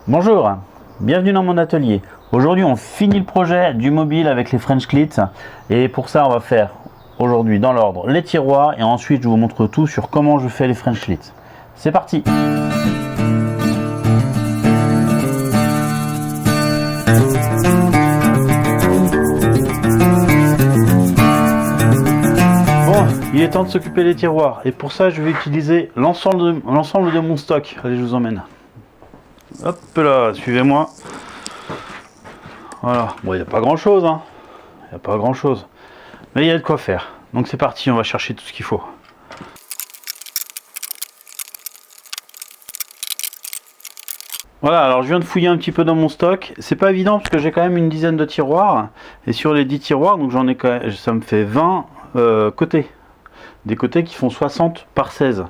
Bonjour, bienvenue dans mon atelier. Aujourd'hui on finit le projet du mobile avec les French Clits et pour ça on va faire aujourd'hui dans l'ordre les tiroirs et ensuite je vous montre tout sur comment je fais les French Clits. C'est parti. Bon, il est temps de s'occuper des tiroirs et pour ça je vais utiliser l'ensemble de mon stock. Allez, je vous emmène. Hop là, suivez-moi. Voilà, bon, il n'y a pas grand chose, hein. Il n'y a pas grand chose. Mais il y a de quoi faire. Donc c'est parti, on va chercher tout ce qu'il faut. Voilà, alors je viens de fouiller un petit peu dans mon stock. C'est pas évident parce que j'ai quand même une dizaine de tiroirs. Et sur les 10 tiroirs, donc j'en ai quand même, ça me fait 20 côtés. Des côtés qui font 60 par 16.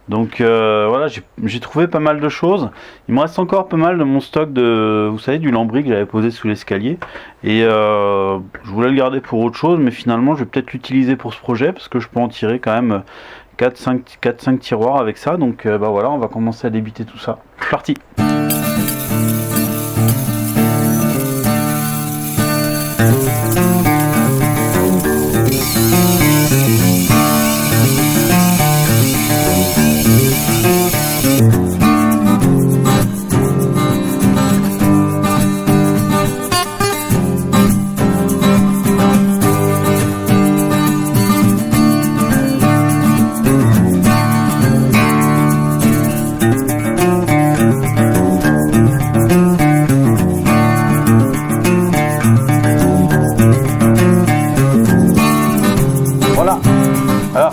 Donc voilà, j'ai trouvé pas mal de choses. Il me reste encore pas mal de mon stock de, vous savez, du lambris que j'avais posé sous l'escalier. Et je voulais le garder pour autre chose, mais finalement je vais peut-être l'utiliser pour ce projet parce que je peux en tirer quand même 4-5 tiroirs avec ça. Donc bah voilà, on va commencer à débiter tout ça. C'est parti.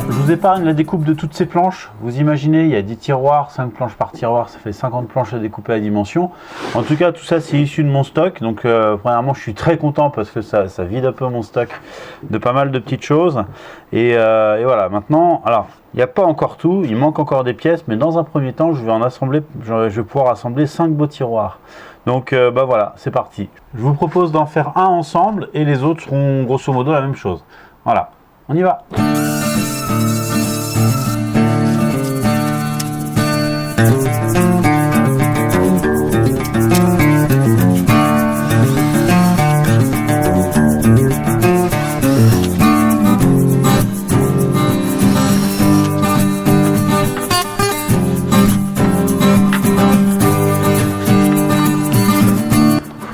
Je vous épargne la découpe de toutes ces planches. Vous imaginez, il y a 10 tiroirs, 5 planches par tiroir, ça fait 50 planches à découper à dimension. En tout cas, tout ça, c'est issu de mon stock. Donc, premièrement, je suis très content parce que ça vide un peu mon stock de pas mal de petites choses. Et voilà, maintenant, alors, il n'y a pas encore tout, il manque encore des pièces, mais dans un premier temps, je vais pouvoir assembler 5 beaux tiroirs. Donc, bah voilà, c'est parti. Je vous propose d'en faire un ensemble et les autres seront grosso modo la même chose. Voilà, on y va.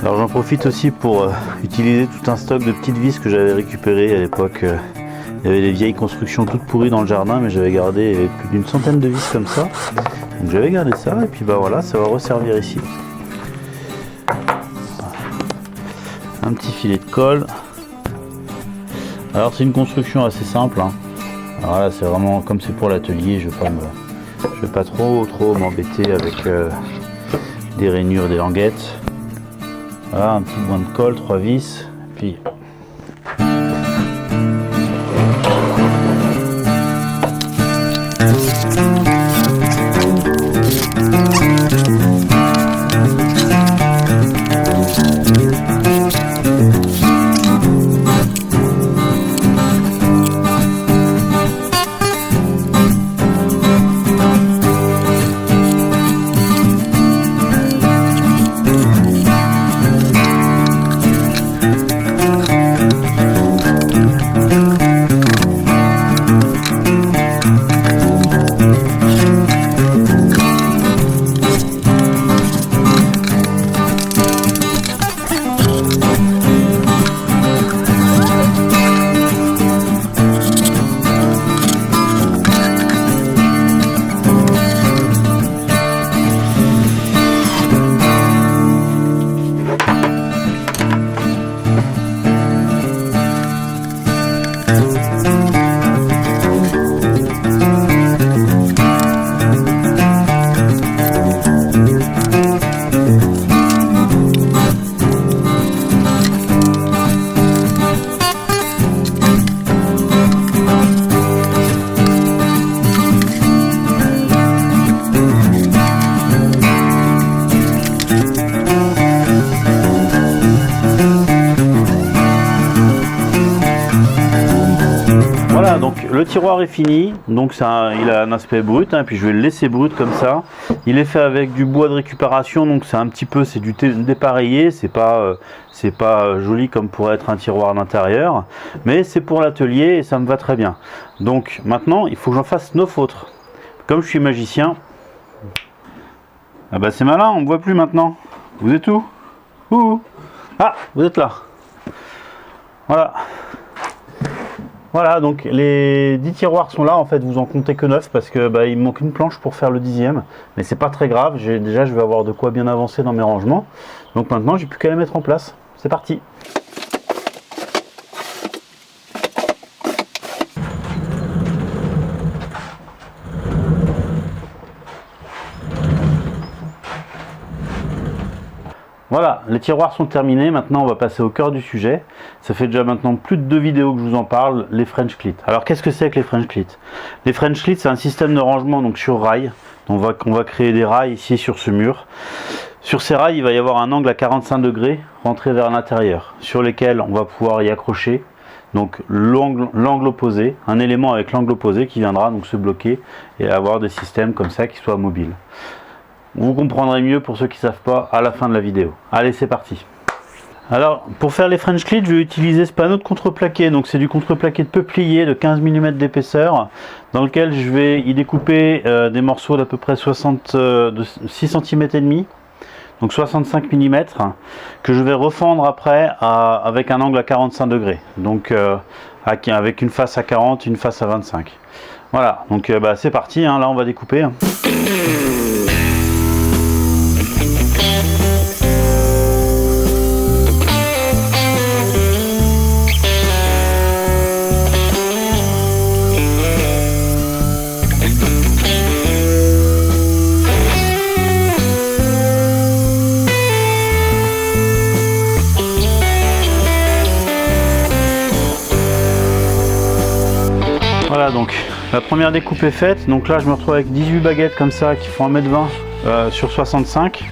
Alors j'en profite aussi pour utiliser tout un stock de petites vis que j'avais récupéré à l'époque. Il y avait des vieilles constructions toutes pourries dans le jardin, mais j'avais gardé plus d'une centaine de vis comme ça. Donc j'avais gardé ça et puis bah voilà, ça va resservir ici. Un petit filet de colle. Alors c'est une construction assez simple, hein. Alors là c'est vraiment comme c'est pour l'atelier, je vais pas trop m'embêter avec des rainures, des languettes. Voilà, un petit bout de colle, 3 vis, puis tiroir est fini, donc ça, il a un aspect brut, hein, puis je vais le laisser brut comme ça. Il est fait avec du bois de récupération, donc c'est un petit peu, c'est du dépareillé, c'est pas joli comme pourrait être un tiroir d'intérieur, mais c'est pour l'atelier et ça me va très bien. Donc maintenant, il faut que j'en fasse 9 autres. Comme je suis magicien, ah bah c'est malin, on me voit plus maintenant. Vous êtes où? Ouh. Ah, vous êtes là. Voilà. Voilà, donc les 10 tiroirs sont là, en fait vous en comptez que 9 parce que il me manque une planche pour faire le 10e, mais c'est pas très grave, déjà je vais avoir de quoi bien avancer dans mes rangements. Donc maintenant j'ai plus qu'à les mettre en place. C'est parti. Voilà, les tiroirs sont terminés, maintenant on va passer au cœur du sujet. Ça fait déjà maintenant plus de 2 vidéos que je vous en parle, les French Cleats. Alors qu'est-ce que c'est que les French Cleats? Les French Cleats, c'est un système de rangement donc sur rail. On va créer des rails ici sur ce mur. Sur ces rails, il va y avoir un angle à 45 degrés rentré vers l'intérieur, sur lesquels on va pouvoir y accrocher donc l'angle opposé, un élément avec l'angle opposé qui viendra donc se bloquer et avoir des systèmes comme ça qui soient mobiles. Vous comprendrez mieux pour ceux qui ne savent pas à la fin de la vidéo. Allez, c'est parti. Alors, pour faire les French Cleats, je vais utiliser ce panneau de contreplaqué. Donc, c'est du contreplaqué de peuplier de 15 mm d'épaisseur, dans lequel je vais y découper des morceaux d'à peu près 6 cm et demi, donc 65 mm, que je vais refendre après avec un angle à 45 degrés. Donc, avec une face à 40, une face à 25. Voilà, donc c'est parti, hein, là on va découper. Voilà, donc la première découpe est faite, donc là je me retrouve avec 18 baguettes comme ça qui font 1,20 m sur 65,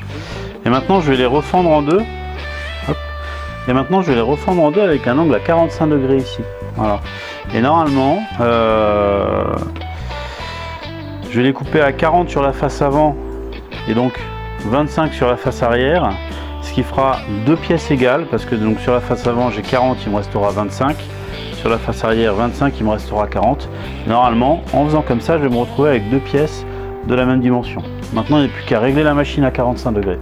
et maintenant je vais les refendre en deux. Hop. Et maintenant je vais les refendre en deux avec un angle à 45 degrés ici. Voilà. Et normalement je vais les couper à 40 sur la face avant et donc 25 sur la face arrière, ce qui fera deux pièces égales, parce que donc sur la face avant j'ai 40, il me restera 25. Sur la face arrière 25, il me restera 40. Normalement, en faisant comme ça, je vais me retrouver avec deux pièces de la même dimension. Maintenant, il n'y a plus qu'à régler la machine à 45 degrés.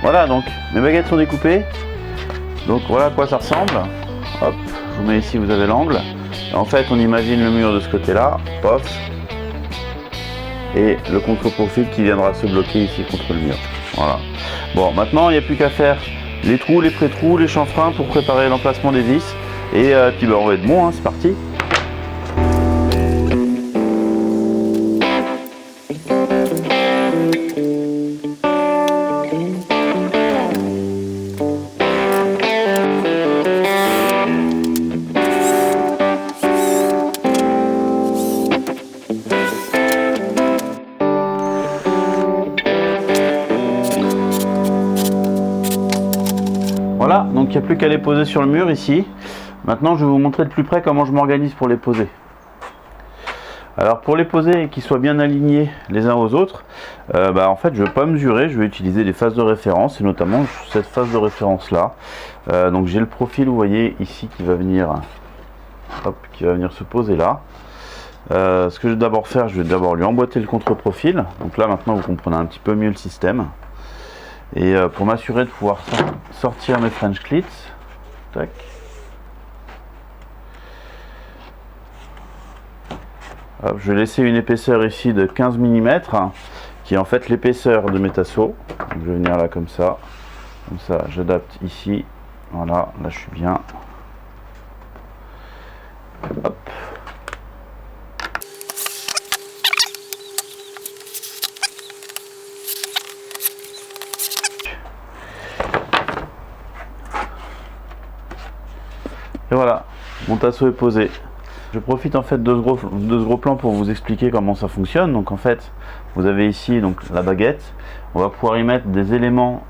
Voilà, donc mes baguettes sont découpées. Donc voilà à quoi ça ressemble. Hop, je vous mets ici, vous avez l'angle. En fait, on imagine le mur de ce côté-là, pof, et le contre-profil qui viendra se bloquer ici contre le mur. Voilà. Bon, maintenant, il n'y a plus qu'à faire les trous, les pré-trous, les chanfreins pour préparer l'emplacement des vis. Et puis on va être bon, hein, c'est parti. Voilà, donc il n'y a plus qu'à les poser sur le mur ici. Maintenant, je vais vous montrer de plus près comment je m'organise pour les poser. Alors pour les poser et qu'ils soient bien alignés les uns aux autres, en fait je ne vais pas mesurer, je vais utiliser des faces de référence, et notamment cette face de référence là. Donc j'ai le profil, vous voyez ici, qui va venir, se poser là. Ce que je vais d'abord faire, je vais d'abord lui emboîter le contre-profil. Donc là maintenant vous comprenez un petit peu mieux le système. Et pour m'assurer de pouvoir sortir mes French clits, tac. Hop, je vais laisser une épaisseur ici de 15 mm, qui est en fait l'épaisseur de mes tasseaux. Donc, je vais venir là comme ça j'adapte ici, voilà, là je suis bien. Hop. Et voilà, mon tasseau est posé. Je profite en fait de ce gros plan pour vous expliquer comment ça fonctionne. Donc en fait, vous avez ici donc la baguette. On va pouvoir y mettre des éléments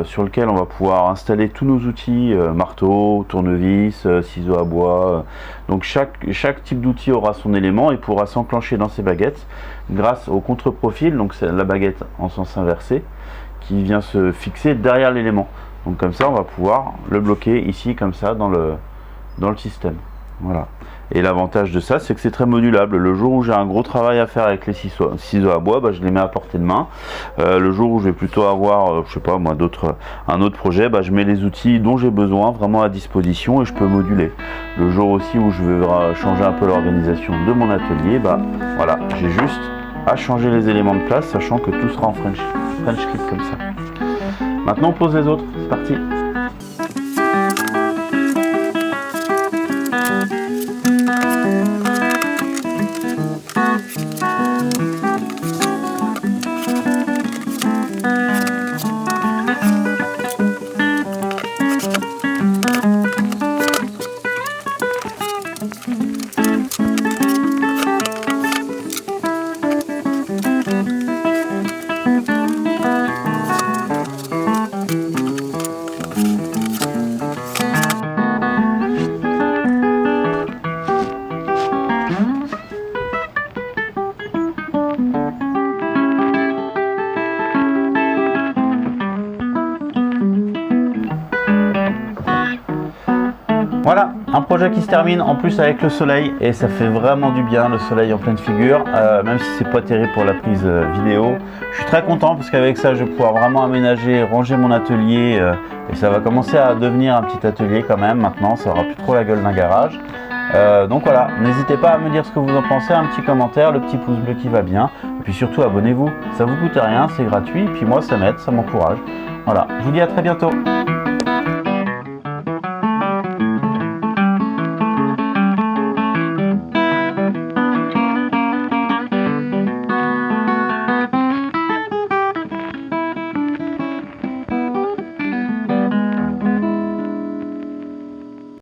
sur lesquels on va pouvoir installer tous nos outils, marteau, tournevis, ciseaux à bois. Donc chaque type d'outil aura son élément et pourra s'enclencher dans ces baguettes grâce au contre-profil. Donc c'est la baguette en sens inversé qui vient se fixer derrière l'élément. Donc comme ça, on va pouvoir le bloquer ici comme ça dans le système. Voilà. Et l'avantage de ça, c'est que c'est très modulable. Le jour où j'ai un gros travail à faire avec les ciseaux à bois, bah, je les mets à portée de main. Le jour où je vais plutôt avoir, je sais pas moi, un autre projet, bah, je mets les outils dont j'ai besoin vraiment à disposition et je peux moduler. Le jour aussi où je veux changer un peu l'organisation de mon atelier, bah voilà, j'ai juste à changer les éléments de place, sachant que tout sera en French clip comme ça. Maintenant on pose les autres, c'est parti. Voilà, un projet qui se termine en plus avec le soleil et ça fait vraiment du bien, le soleil en pleine figure, même si c'est pas terrible pour la prise vidéo. Je suis très content parce qu'avec ça je vais pouvoir vraiment aménager, ranger mon atelier et ça va commencer à devenir un petit atelier quand même maintenant, ça aura plus trop la gueule d'un garage. Donc voilà, n'hésitez pas à me dire ce que vous en pensez, un petit commentaire, le petit pouce bleu qui va bien, et puis surtout abonnez-vous, ça vous coûte rien, c'est gratuit, et puis moi ça m'aide, ça m'encourage. Voilà, je vous dis à très bientôt.